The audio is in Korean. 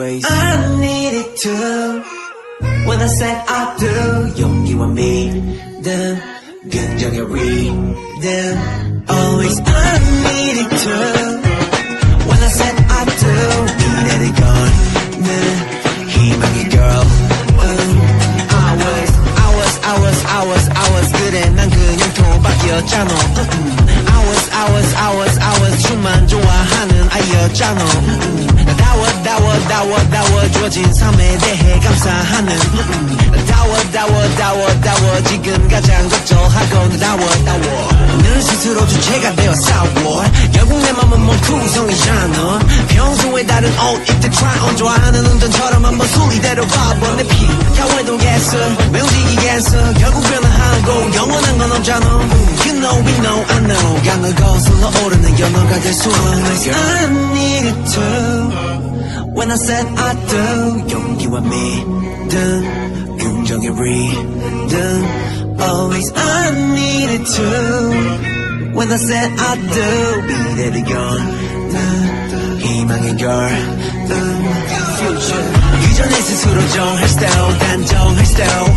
always I needed to When I said I do 용기와 믿음 긍정의 rhythm Always I needed to When I said I do 미래를 거는 희망의 girl I was 그래 난 그냥 도박이었잖아 I was 춤만 좋아하는 아이였잖아 다워줘진 삶에 대해 감사하는 다워 지금 가장 걱정하고 다워 늘 스스로 주체가 되어 싸워 결국 내 맘은 몸투성이잖아 평소에 다른 옷 입대 try on 좋아하는 운전처럼 한번 순리대로 봐봐 내 피 가외도겠어 왜 움직이겠어 결국 변화하고 영원한 건 없잖아 You know we know I know 강을 거슬러 오르는 연어가 될 수 없는 I needed to When I said I do 용기와 믿음 긍정의 rhythm Always I needed to When I said I do 미래를 여는 희망의 girl Future 이전에 스스로 정할 style 단정할 style